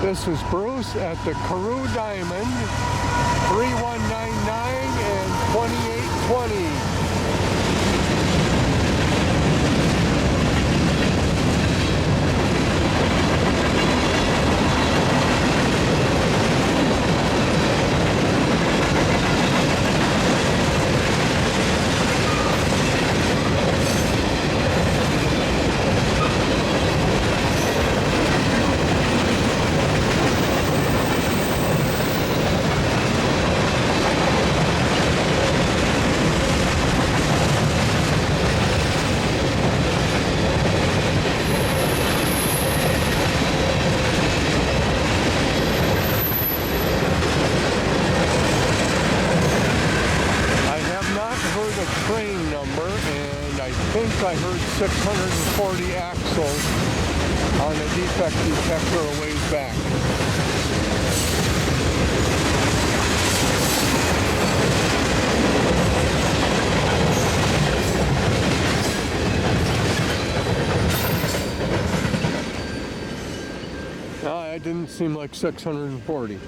This is Bruce at the Carew Diamond, 3199 and 2820. Train number, and I think I heard 640 axles on a defect detector a ways back. No, it didn't seem like 640.